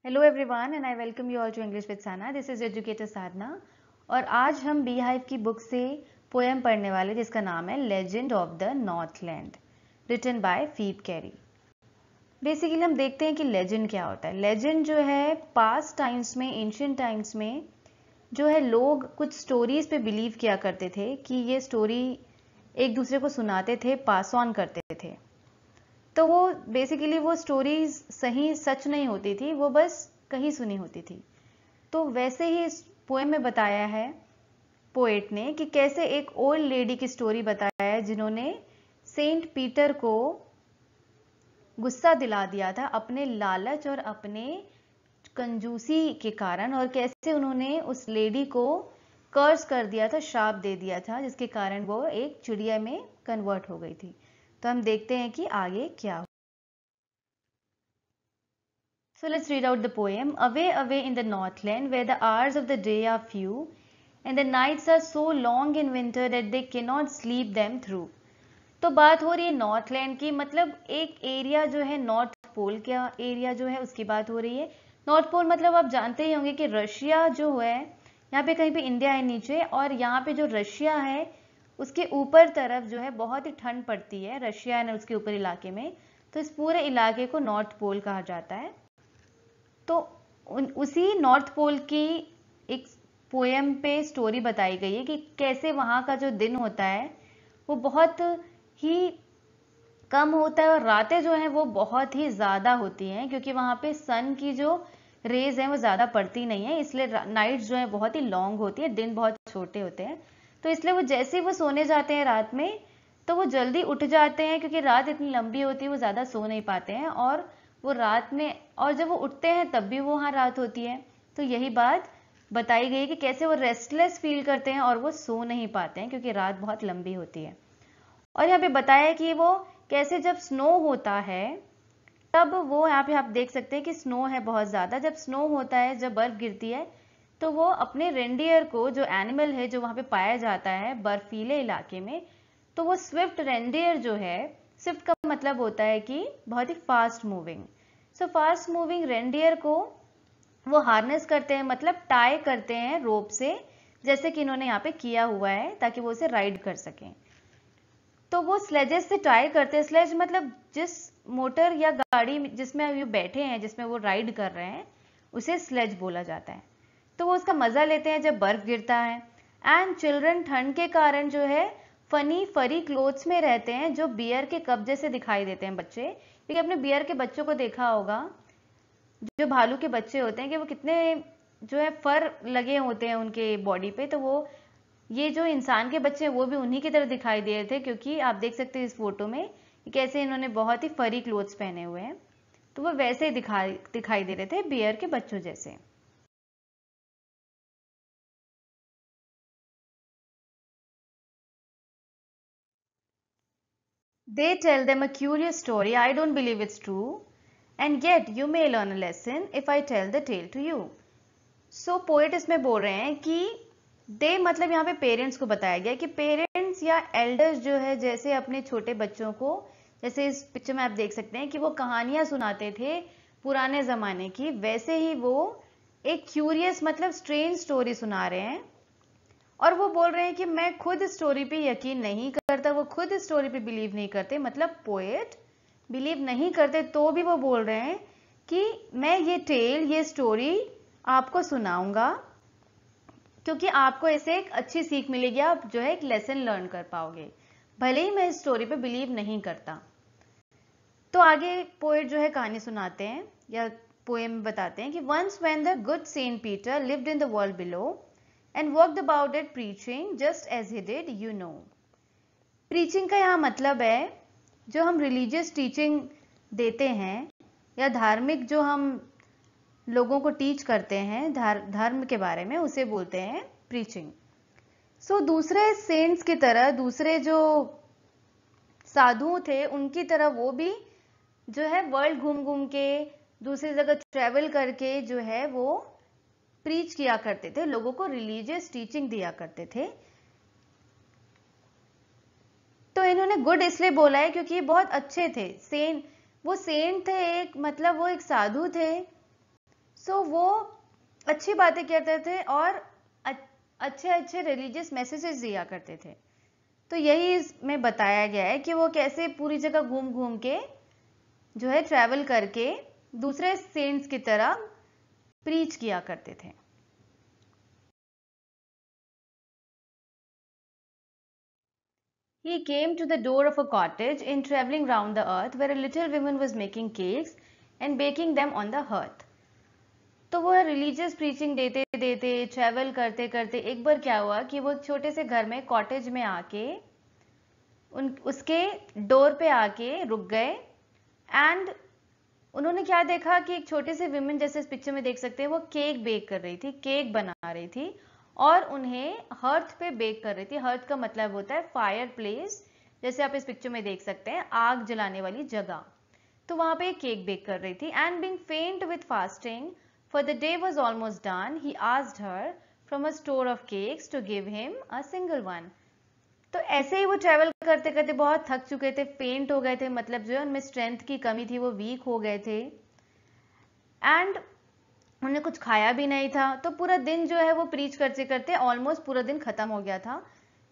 Hello everyone and I welcome you all to English with Sana. This is Educator Sadhna और आज हम beehive की book से poem पढ़ने वाले जिसका नाम है legend of the northland written by Phoebe Cary. Basically हम देखते हैं कि लेजेंड क्या होता है। लेजेंड जो है पास्ट टाइम्स में, एंशिएंट टाइम्स में जो है लोग कुछ स्टोरीज पे बिलीव किया करते थे कि ये स्टोरी एक दूसरे को सुनाते थे, पास ऑन करते थे। तो वो बेसिकली वो स्टोरीज सही सच नहीं होती थी, वो बस कहीं सुनी होती थी। तो वैसे ही इस पोएम में बताया है पोएट ने कि कैसे एक ओल्ड लेडी की स्टोरी बताया है जिन्होंने सेंट पीटर को गुस्सा दिला दिया था अपने लालच और अपने कंजूसी के कारण, और कैसे उन्होंने उस लेडी को कर्स कर दिया था, श्राप दे दिया था, जिसके कारण वो एक चिड़िया में कन्वर्ट हो गई थी। तो हम देखते हैं कि आगे क्या हो। So let's read out the poem. Away, away in the northland, where the hours of the day are few, and the nights are so long in winter that they cannot sleep them through. तो बात हो रही है Northland की, मतलब एक area जो है नॉर्थ पोल का एरिया जो है उसकी बात हो रही है। नॉर्थ पोल मतलब आप जानते ही होंगे कि रशिया जो है, यहाँ पे कहीं पे इंडिया है नीचे, और यहाँ पे जो रशिया है उसके ऊपर तरफ जो है बहुत ही ठंड पड़ती है, रशिया है उसके ऊपर इलाके में। तो इस पूरे इलाके को नॉर्थ पोल कहा जाता है। तो उसी नॉर्थ पोल की एक पोएम पे स्टोरी बताई गई है कि कैसे वहां का जो दिन होता है वो बहुत ही कम होता है और रातें जो हैं वो बहुत ही ज्यादा होती हैं, क्योंकि वहां पे सन की जो रेज हैं वो ज्यादा पड़ती नहीं है, इसलिए नाइट्स जो है बहुत ही लॉन्ग होती है, दिन बहुत छोटे होते हैं। तो इसलिए वो जैसे ही वो सोने जाते हैं रात में तो वो जल्दी उठ जाते हैं, क्योंकि रात इतनी लंबी होती है वो ज्यादा सो नहीं पाते हैं, और वो रात में, और जब वो उठते हैं तब भी वो वहां रात होती है। तो यही बात बताई गई कि कैसे वो रेस्टलेस फील करते हैं और वो सो नहीं पाते हैं क्योंकि रात बहुत लंबी होती है। और यहाँ पे बताया कि वो कैसे जब स्नो होता है तब वो, यहाँ पे आप देख सकते हैं कि स्नो है बहुत ज्यादा, जब स्नो होता है, जब बर्फ गिरती है, तो वो अपने रेंडियर को, जो एनिमल है जो वहां पे पाया जाता है बर्फीले इलाके में, तो वो स्विफ्ट रेंडियर जो है, स्विफ्ट का मतलब होता है कि बहुत ही fast moving, so fast moving reindeer को वो हार्नेस करते हैं, मतलब टाई करते हैं रोप से, जैसे कि इन्होंने यहाँ पे किया हुआ है ताकि वो उसे राइड कर सकें। तो वो स्लेजेस से टाई करते हैं, स्लेज मतलब जिस मोटर या गाड़ी जिसमें अभी बैठे हैं, जिसमें वो राइड कर रहे हैं, उसे स्लेज बोला जाता है। तो वो उसका मजा लेते हैं जब बर्फ गिरता है। एंड चिल्ड्रन ठंड के कारण जो है फनी फरी क्लोथ्स में रहते हैं, जो बियर के कब्जे से दिखाई देते हैं बच्चे, क्योंकि आपने बियर के बच्चों को देखा होगा, जो भालू के बच्चे होते हैं, कि वो कितने जो है फर लगे होते हैं उनके बॉडी पे। तो वो ये जो इंसान के बच्चे हैं वो भी उन्हीं की तरह दिखाई दे रहे थे, क्योंकि आप देख सकते हैं इस फोटो में कैसे इन्होंने बहुत ही फरी क्लोथ्स पहने हुए हैं। तो वो वैसे ही दिखाई दे रहे थे बियर के बच्चों जैसे। They tell them a curious story. I don't believe it's true. And yet you may learn a lesson if I tell the tale to you. So poet इसमें बोल रहे हैं कि दे मतलब यहाँ पे पेरेंट्स को बताया गया कि पेरेंट्स या एल्डर्स जो है जैसे अपने छोटे बच्चों को, जैसे इस पिक्चर में आप देख सकते हैं कि वो कहानियां सुनाते थे पुराने जमाने की, वैसे ही वो एक क्यूरियस मतलब स्ट्रेंज स्टोरी सुना रहे हैं। और वो बोल रहे हैं कि मैं खुद स्टोरी पे यकीन नहीं करता, वो खुद स्टोरी पे बिलीव नहीं करते, मतलब पोएट बिलीव नहीं करते, तो भी वो बोल रहे हैं कि मैं ये टेल, ये स्टोरी आपको सुनाऊंगा, क्योंकि आपको ऐसे एक अच्छी सीख मिलेगी, आप जो है एक लेसन लर्न कर पाओगे, भले ही मैं इस स्टोरी पे बिलीव नहीं करता। तो आगे पोएट जो है कहानी सुनाते हैं या पोएम बताते हैं कि once when the good saint Peter lived in the world below and worked about it preaching just as he did, you know. Preaching का यहाँ मतलब है जो हम रिलीजियस टीचिंग देते हैं या धार्मिक जो हम लोगों को टीच करते हैं धर्म के बारे में, उसे बोलते हैं प्रीचिंग। सो दूसरे सेंट्स की तरह, दूसरे जो साधु थे उनकी तरह वो भी जो है वर्ल्ड घूम घूम के, दूसरी जगह ट्रेवल करके जो है वो प्रीच किया करते थे, लोगों को रिलीजियस टीचिंग दिया करते थे। तो इन्होंने गुड इसलिए बोला है क्योंकि ये बहुत अच्छे थे। वो सेंट थे, एक मतलब वो एक साधु थे। सो वो अच्छी बातें करते थे और अच्छे अच्छे रिलीजियस मैसेजेस दिया करते थे। तो यही इसमें बताया गया है कि वो कैसे पूरी जगह घूम घूम के जो है ट्रैवल करके दूसरे सेंट्स की तरह प्रीच किया करते थे। He came to the door of a cottage in traveling round the earth where a little woman was making cakes and baking them on the hearth. तो वो रिलीजियस प्रीचिंग देते देते ट्रैवल करते करते एक बार क्या हुआ कि वो छोटे से घर में कॉटेज में आके उसके डोर पे आके रुक गए एंड उन्होंने क्या देखा कि एक छोटे से विमेन, जैसे इस पिक्चर में देख सकते हैं, वो केक बेक कर रही थी, केक बना रही थी और उन्हें हर्थ पे बेक कर रही थी। हर्थ का मतलब होता है फायर प्लेस, जैसे आप इस पिक्चर में देख सकते हैं आग जलाने वाली जगह। तो वहां पे केक बेक कर रही थी एंड बीइंग फेंट with fasting for the day was almost done, he asked her from a store of cakes to give him a single one. तो ऐसे ही वो ट्रैवल करते करते बहुत थक चुके थे, फेंट हो गए थे, मतलब जो है उनमें स्ट्रेंथ की कमी थी, वो वीक हो गए थे एंड उन्हें कुछ खाया भी नहीं था। तो पूरा दिन जो है वो प्रीच करते करते ऑलमोस्ट पूरा दिन खत्म हो गया था।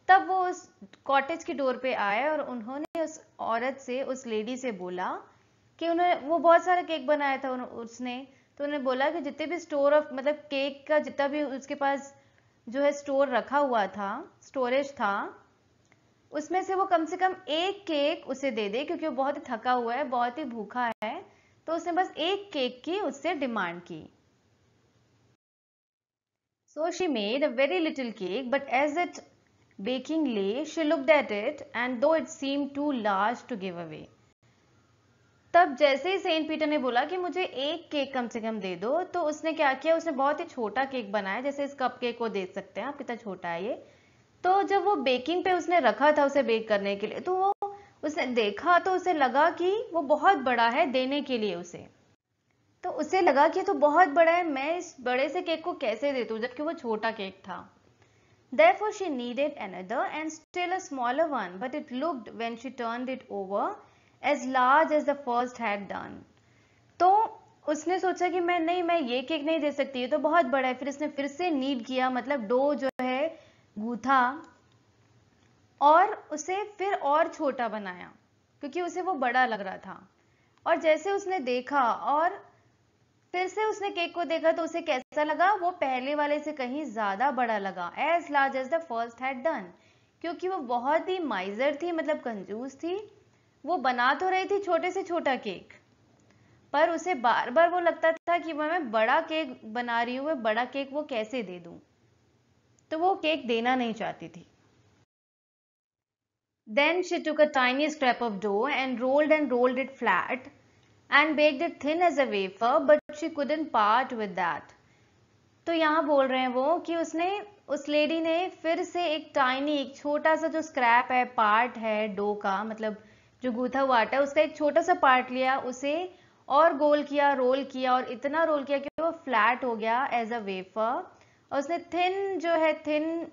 तब वो उस कॉटेज की डोर पे आए और उन्होंने उस औरत से, उस लेडी से बोला कि वो बहुत सारा केक बनाया था उसने, तो उन्होंने बोला कि जितने भी स्टोर ऑफ मतलब केक का जितना भी उसके पास जो है स्टोर रखा हुआ था, स्टोरेज था, उसमें से वो कम से कम एक केक उसे दे दे, क्योंकि वो बहुत ही थका हुआ है, बहुत ही भूखा है। तो उसने बस एक केक की उससे डिमांड की। So she made a very little cake, but as it baking lay, she looked at it, and though it seemed too large to give away. तब जैसे ही सेंट पीटर ने बोला कि मुझे एक केक कम से कम दे दो, तो उसने क्या किया, उसने बहुत ही छोटा केक बनाया, जैसे इस कप केक को देख सकते हैं आप कितना छोटा है ये। तो जब वो बेकिंग पे उसने रखा था उसे बेक करने के लिए, तो वो उसने देखा तो उसे लगा कि वो बहुत बड़ा है देने के लिए उसे। तो उसे लगा कि तो बहुत बड़ा है, मैं इस बड़े से केक को कैसे दे दूं जबकि वो छोटा केक था। Therefore she needed another and still a smaller one, but it looked when she turned it over as large as the first had done. तो उसने सोचा कि मैं ये केक नहीं दे सकती, ये तो बहुत बड़ा है। फिर इसने फिर से नीड किया, मतलब डो जो है गूथा और उसे फिर और छोटा बनाया क्योंकि उसे वो बड़ा लग रहा था। और जैसे उसने देखा और फिर से उसने केक को देखा तो उसे कैसा लगा, वो पहले वाले से कहीं ज्यादा बड़ा लगा। As large as the first had done, क्योंकि वो बहुत ही माइजर थी, मतलब कंजूस थी। वो बना तो रही थी छोटे से छोटा केक, पर उसे बार बार वो लगता था कि मैं बड़ा केक बना रही हूँ, बड़ा केक वो कैसे दे दूं, तो वो केक देना नहीं चाहती थी। Then she took a tiny scrap of dough and rolled it flat and baked it thin as a wafer, but she couldn't part with that. तो यहाँ बोल रहे हैं वो कि उस लेडी ने फिर से एक टाइनी, एक छोटा सा जो स्क्रैप है, पार्ट है डो का, मतलब जो गूथा हुआ आटा है, उसका एक छोटा सा पार्ट लिया, उसे और गोल किया, रोल किया और इतना रोल किया कि वो फ्लैट हो गया एज अ वेफर। और उसने थिन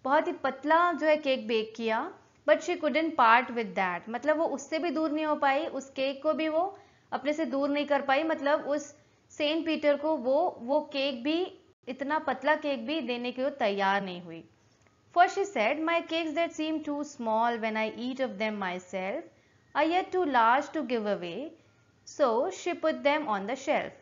बहुत ही पतला जो है केक बेक किया, but she couldn't part with that, मतलब वो उससे भी दूर नहीं हो पाई, उस केक को भी वो अपने से दूर नहीं कर पाई, मतलब उस सेंट पीटर को वो केक भी, इतना पतला केक भी देने के लिए तैयार नहीं हुई। For she said, my cakes that seem too small when I eat of them myself are yet too large to give away, so she put them on the shelf.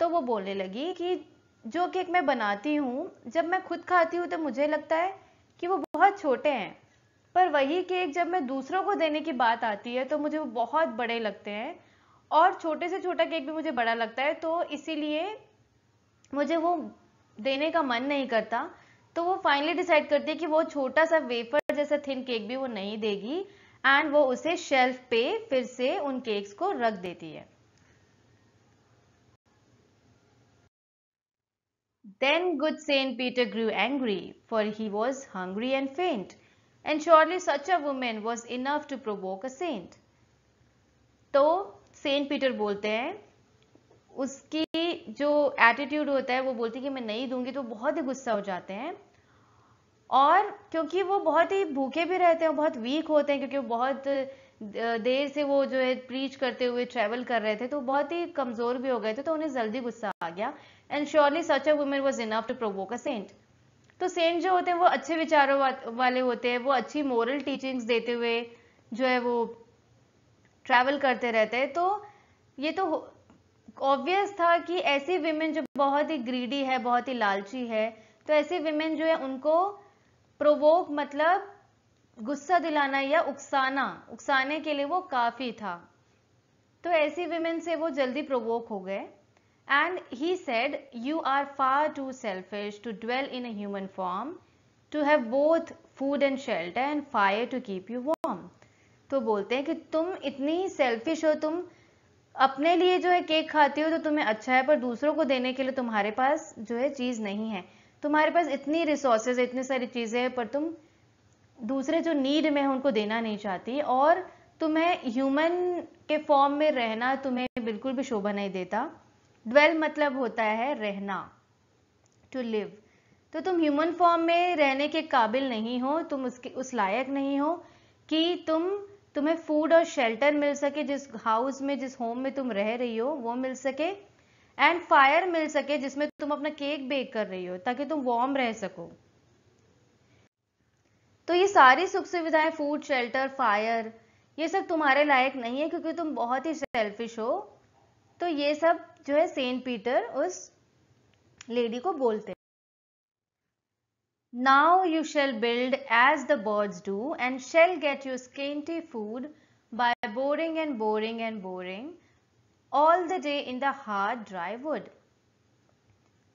तो वो बोलने लगी कि जो केक मैं बनाती हूँ, जब मैं खुद खाती हूँ तो मुझे लगता है कि वो बहुत छोटे हैं, पर वही केक जब मैं दूसरों को देने की बात आती है तो मुझे वो बहुत बड़े लगते हैं, और छोटे से छोटा केक भी मुझे बड़ा लगता है, तो इसीलिए मुझे वो देने का मन नहीं करता। तो वो फाइनली डिसाइड करती है कि वो छोटा सा वेफर जैसा थिन केक भी वो नहीं देगी, एंड वो उसे शेल्फ पे फिर से उन केक्स को रख देती है। Then good Saint Peter grew angry, for he was hungry and faint, and surely such a woman was enough to provoke a saint. तो सेंट पीटर बोलते हैं, उसकी जो एटीट्यूड होता है वो बोलती है कि मैं नहीं दूंगी, तो बहुत ही गुस्सा हो जाते हैं। और क्योंकि वो बहुत ही भूखे भी रहते हैं, बहुत वीक होते हैं, क्योंकि वो बहुत देर से वो जो है प्रीच करते हुए ट्रेवल कर रहे थे, तो बहुत ही कमजोर भी हो गए थे, तो उन्हें जल्दी गुस्सा आ गया। And surely such a woman was enough to provoke a saint. तो सेंट जो होते हैं वो अच्छे विचारों वाले होते हैं, वो अच्छी मोरल टीचिंग्स देते हुए जो है वो ट्रैवल करते रहते हैं। तो ये तो ऑब्वियस था कि ऐसी विमेन जो बहुत ही ग्रीडी है, बहुत ही लालची है, तो ऐसी विमेन जो है उनको प्रोवोक मतलब गुस्सा दिलाना या उकसाने के लिए वो काफी था। तो ऐसी विमेन से वो जल्दी प्रोवोक हो गए। And he said, you are far too selfish to dwell in a human form, to have both food and shelter and fire to keep you warm. तो बोलते हैं कि तुम इतनी सेल्फिश हो, तुम अपने लिए जो है केक खाती हो तो तुम्हें अच्छा है, पर दूसरों को देने के लिए तुम्हारे पास जो है चीज नहीं है। तुम्हारे पास इतनी रिसोर्सेज, इतनी सारी चीजें हैं, पर तुम दूसरे जो नीड में है उनको देना नहीं चाहती, और तुम्हें ह्यूमन के फॉर्म में रहना तुम्हें बिल्कुल भी शोभा नहीं देता। ड्वेल मतलब होता है रहना, टू लिव। तो तुम ह्यूमन फॉर्म में रहने के काबिल नहीं हो, तुम उस लायक नहीं हो कि तुम्हें फूड और शेल्टर मिल सके, जिस हाउस में, जिस होम में तुम रह रही हो वो मिल सके, एंड फायर मिल सके जिसमें तुम अपना केक बेक कर रही हो ताकि तुम वार्म रह सको। तो ये सारी सुख सुविधाएं, फूड, शेल्टर, फायर, ये सब तुम्हारे लायक नहीं है क्योंकि तुम बहुत ही सेल्फिश हो। तो ये सब जो है सेंट पीटर उस लेडी को बोलते हैं। Now you shall build as the birds do, and shall get your scanty food by boring and boring and boring all the day in the hard dry wood.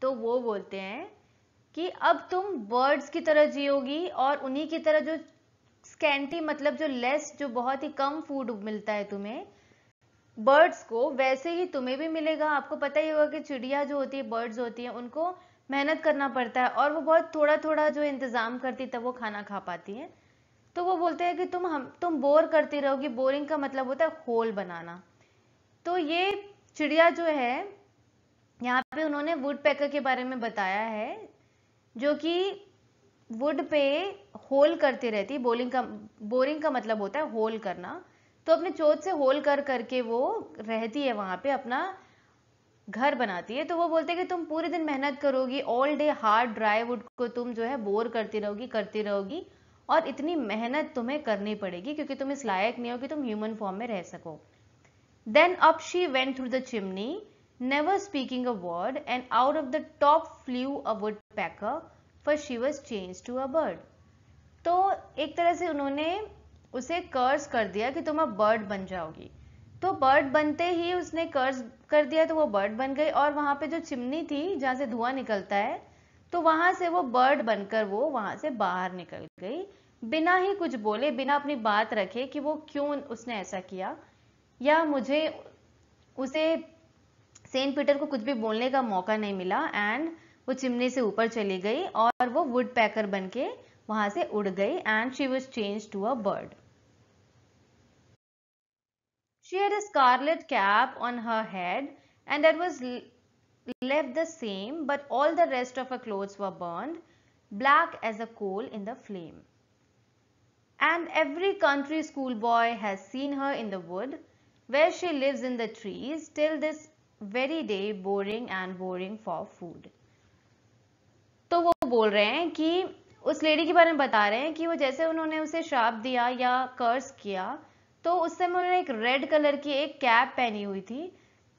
तो वो बोलते हैं कि अब तुम बर्ड्स की तरह जियोगी, और उन्हीं की तरह जो स्कैंटी मतलब जो लेस, जो बहुत ही कम फूड मिलता है तुम्हें बर्ड्स को, वैसे ही तुम्हें भी मिलेगा। आपको पता ही होगा कि चिड़िया जो होती है, बर्ड्स होती हैं, उनको मेहनत करना पड़ता है और वो बहुत थोड़ा थोड़ा जो इंतजाम करती तब वो खाना खा पाती हैं। तो वो बोलते हैं कि तुम बोर करती रहोगी। बोरिंग का मतलब होता है होल बनाना। तो ये चिड़िया जो है, यहाँ पे उन्होंने वुड पैकर के बारे में बताया है, जो कि वुड पे होल करती रहती। बोरिंग का मतलब होता है होल करना। तो अपने चोंच से होल कर करके वो रहती है वहां पे, अपना घर बनाती है। तो वो बोलते हैं कि तुम पूरे दिन मेहनत करोगी, all day hard dry would को तुम जो है बोर करती रहोगी, और इतनी मेहनत तुम्हें करनी पड़ेगी क्योंकि तुम इस लायक नहीं हो कि तुम ह्यूमन फॉर्म में रह सको। Then up she went through the chimney, never speaking a word, and out of the top flew a woodpecker, for she was changed to a bird. तो एक तरह से उन्होंने उसे कर्स कर दिया कि तुम अब बर्ड बन जाओगी। तो बर्ड बनते ही उसने कर्स कर दिया, तो वो बर्ड बन गई, और वहां पे जो चिमनी थी जहां से धुआं निकलता है, तो वहां से वो बर्ड बनकर वो वहां से बाहर निकल गई, बिना ही कुछ बोले, बिना अपनी बात रखे कि वो क्यों उसने ऐसा किया, या मुझे उसे सेंट पीटर को कुछ भी बोलने का मौका नहीं मिला। एंड वो चिमनी से ऊपर चली गई और वो वुड पैकर बन के वहां से उड़ गई, and she was change to a bird. She had a scarlet cap on her head and that was left the same, but all the rest of her clothes were burned black as a coal in the flame. And every country schoolboy has seen her in the wood where she lives in the trees till this very day, boring and boring for food. तो वो बोल रहे हैं कि उस lady के बारे में बता रहे हैं कि वो जैसे उन्होंने उसे श्राप दिया या कर्स किया, तो उस समय उन्होंने एक रेड कलर की एक कैप पहनी हुई थी।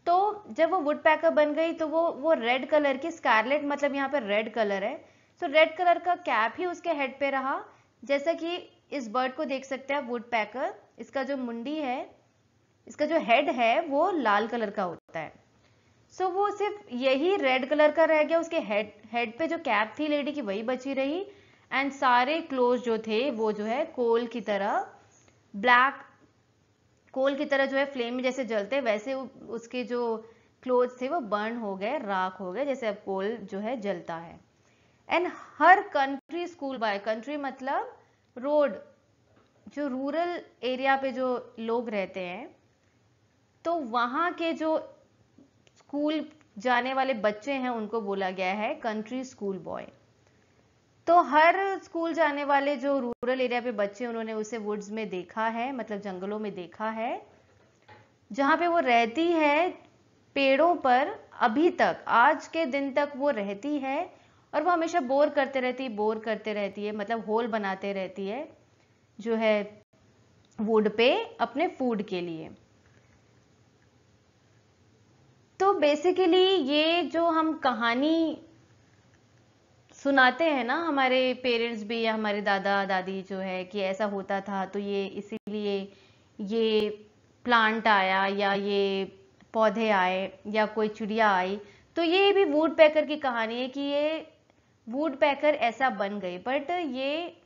तो जब वो वुड पैकर बन गई तो वो रेड कलर की, स्कारलेट मतलब यहाँ पे रेड कलर है, तो रेड कलर का कैप ही उसके हेड पे रहा। जैसा कि इस बर्ड को देख सकते हैं वुड पैकर, इसका जो मुंडी है, इसका जो हेड है वो लाल कलर का होता है। सो वो सिर्फ यही रेड कलर का रह गया, उसके हेड पे जो कैप थी लेडी की वही बची रही, एंड सारे क्लोथ जो थे वो जो है कोल की तरह, ब्लैक कोल की तरह जो है फ्लेम में जैसे जलते वैसे उसके जो क्लोथ थे वो बर्न हो गए, राख हो गए, जैसे अब कोल जो है जलता है। And her country school by, country मतलब रोड, जो रूरल एरिया पे जो लोग रहते हैं, तो वहां के जो स्कूल जाने वाले बच्चे हैं उनको बोला गया है कंट्री स्कूल बॉय। तो हर स्कूल जाने वाले जो रूरल एरिया पे बच्चे उन्होंने उसे वुड्स में देखा है, मतलब जंगलों में देखा है, जहां पे वो रहती है पेड़ों पर, अभी तक आज के दिन तक वो रहती है और वो हमेशा बोर करते रहती है, मतलब होल बनाते रहती है जो है वुड पे अपने फूड के लिए। तो बेसिकली ये जो हम कहानी सुनाते हैं ना, हमारे पेरेंट्स भी या हमारे दादा दादी जो है कि ऐसा होता था तो ये इसीलिए ये प्लांट आया या ये पौधे आए या कोई चिड़िया आई, तो ये भी वुड पैकर की कहानी है कि ये वुड पैकर ऐसा बन गए। बट ये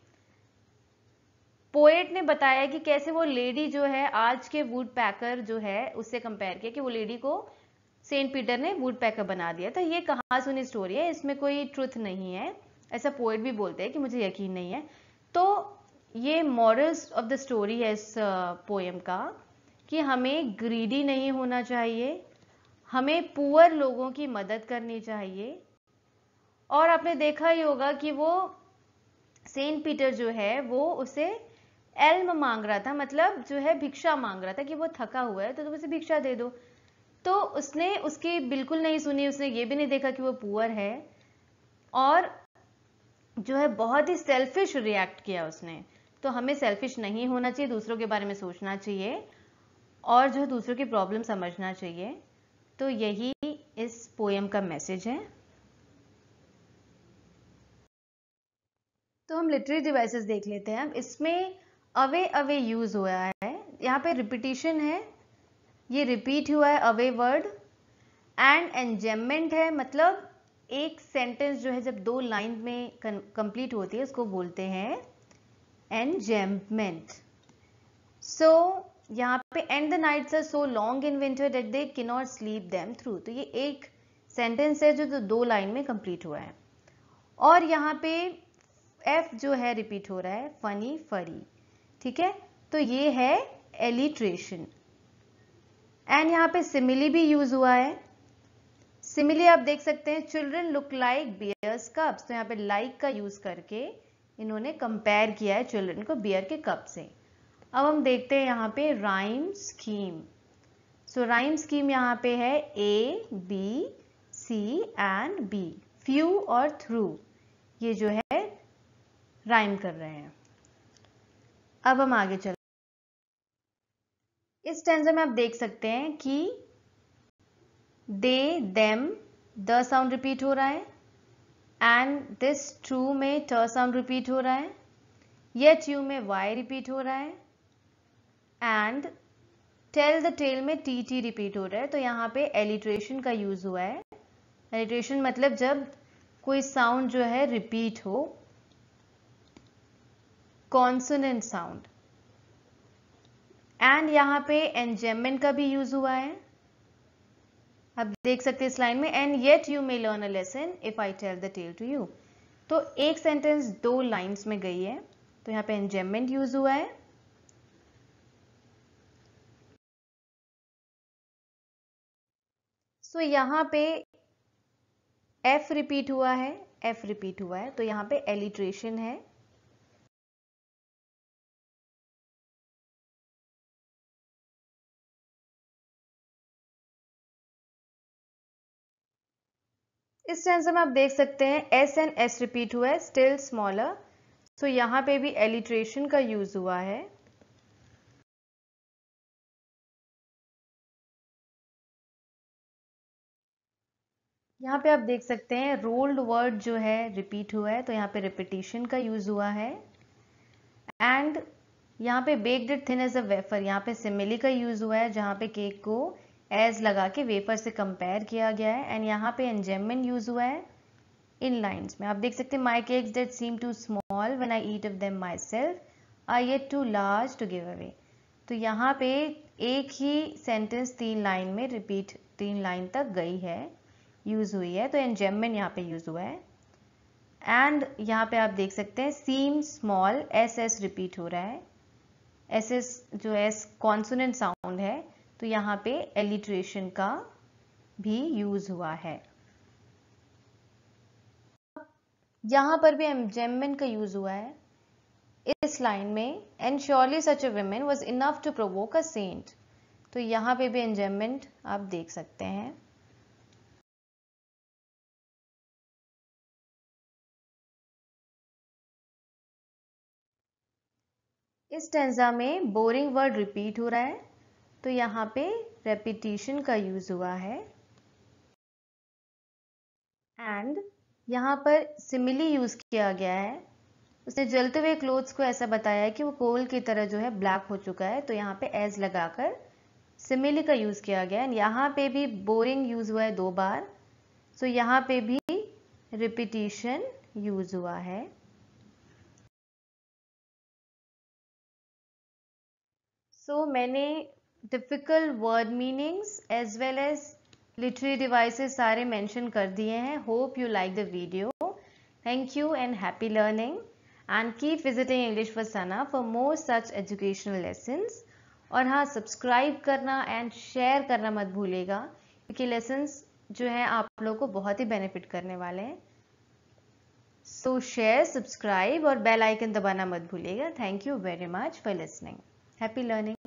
पोएट ने बताया कि कैसे वो लेडी जो है आज के वुड पैकर जो है उससे कंपेयर किया कि वो लेडी को सेंट पीटर ने वुड पैकर बना दिया। तो ये कहाँ सुनी स्टोरी है, इसमें कोई ट्रुथ नहीं है, ऐसा पोएट भी बोलते हैं कि मुझे यकीन नहीं है। तो ये मॉरल्स ऑफ द स्टोरी है इस पोएम का कि हमें ग्रीडी नहीं होना चाहिए, हमें पुअर लोगों की मदद करनी चाहिए। और आपने देखा ही होगा कि वो सेंट पीटर जो है वो उसे एल्म मांग रहा था, मतलब जो है भिक्षा मांग रहा था कि वो थका हुआ है तो तुम उसे भिक्षा दे दो। तो उसने उसकी बिल्कुल नहीं सुनी, उसने ये भी नहीं देखा कि वो पुअर है और जो है बहुत ही सेल्फिश रिएक्ट किया उसने। तो हमें सेल्फिश नहीं होना चाहिए, दूसरों के बारे में सोचना चाहिए और जो है दूसरों की प्रॉब्लम समझना चाहिए। तो यही इस पोएम का मैसेज है। तो हम लिटरेरी डिवाइसेस देख लेते हैं। इसमें अवे अवे यूज हुआ है, यहाँ पे रिपीटिशन है, ये रिपीट हुआ है अवे वर्ड। एंड एंजेममेंट है, मतलब एक सेंटेंस जो है जब दो लाइन में कंप्लीट होती है उसको बोलते हैं एंजेममेंट। सो यहाँ पे and the nights are so long in winter that they can not sleep them through. तो ये एक सेंटेंस है जो दो लाइन में कंप्लीट हुआ है। और यहाँ पे एफ जो है रिपीट हो रहा है, फनी फरी, ठीक है। तो ये है एलिट्रेशन। एंड यहाँ पे सिमिली भी यूज हुआ है। सिमिली आप देख सकते हैं, children look like bears cubs. तो यहाँ पे लाइक का यूज करके इन्होंने कंपेयर किया है चिल्ड्रन को बियर के कप से। अब हम देखते हैं यहाँ पे rhyme scheme. So rhyme scheme यहाँ पे है A B C and B, few और थ्रू, ये जो है राइम कर रहे हैं। अब हम आगे चलते हैं। इस स्टैंजा में आप देख सकते हैं कि they them the sound repeat हो रहा है एंड दिस ट्रू में ट साउंड रिपीट हो रहा है, येट यू में वाई रिपीट हो रहा है एंड टेल द टेल में टी टी रिपीट हो रहा है। तो यहाँ पे एलिट्रेशन का यूज हुआ है। एलिट्रेशन मतलब जब कोई साउंड जो है रिपीट हो, कॉन्सोनेंट साउंड। एंड यहाँ पे एंजेममेंट का भी यूज हुआ है, आप देख सकते हैं इस लाइन में, and yet you may learn a lesson if I tell the tale to you. तो एक सेंटेंस दो लाइंस में गई है, तो यहाँ पे एंजेममेंट यूज हुआ है। सो यहाँ पे एफ रिपीट हुआ है, एफ रिपीट हुआ है, तो यहाँ पे एलिट्रेशन है। इस स्टैंजा में आप देख सकते हैं एस एंड एस रिपीट हुआ है, स्टिल स्मॉलर। सो यहाँ पे भी एलिट्रेशन का यूज हुआ है। यहाँ पे आप देख सकते हैं रोल्ड वर्ड जो है रिपीट हुआ है, तो यहाँ पे रिपीटिशन का यूज हुआ है। एंड यहाँ पे baked it thin as a wafer, यहाँ पे सिमिली का यूज हुआ है जहाँ पे केक को एज लगा के वेफर से कंपेयर किया गया है। एंड यहाँ पे एंजेममेंट यूज हुआ है इन लाइन्स में, आप देख सकते हैं my cakes that seem too small when I eat of them myself are yet too large to give away. तो यहाँ पे एक ही सेंटेंस तीन लाइन में रिपीट, तीन लाइन तक गई है, यूज हुई है, तो एंजेममेंट यहाँ पे यूज हुआ है। एंड यहाँ पे आप देख सकते हैं सीम स्मॉल, एस एस रिपीट हो रहा है, एस एस जो एस कॉन्सोनेंट साउंड है, तो यहाँ पे एलिट्रेशन का भी यूज हुआ है। यहाँ पर भी एंजेममेंट का यूज हुआ है इस लाइन में, and surely such a woman was enough to provoke a saint. तो यहाँ पे भी एंजेममेंट आप देख सकते हैं। इस स्टैंजा में बोरिंग वर्ड रिपीट हो रहा है, तो यहाँ पे रेपिटिशन का यूज हुआ है। एंड यहाँ पर सिमिली यूज किया गया है। उसने जलते हुए क्लोथ्स को ऐसा बताया है कि वो कोल की तरह जो है ब्लैक हो चुका है, तो यहाँ पे एज लगाकर सिमिली का यूज किया गया है। यहाँ पे भी बोरिंग यूज हुआ है 2 बार, सो यहाँ पे भी रिपीटिशन यूज हुआ है। सो मैंने typical word meanings as well as literary devices सारे मेंशन कर दिए हैं। Hope you like the video. Thank you and happy learning, and keep visiting English with Sana for more such educational lessons. और हाँ, subscribe करना and share करना मत भूलिएगा, क्योंकि लेसन्स जो हैं आप लोगों को बहुत ही बेनिफिट करने वाले हैं। सो शेयर, सब्सक्राइब और बेल आइकन दबाना मत भूलिएगा। Thank you very much for listening. Happy learning.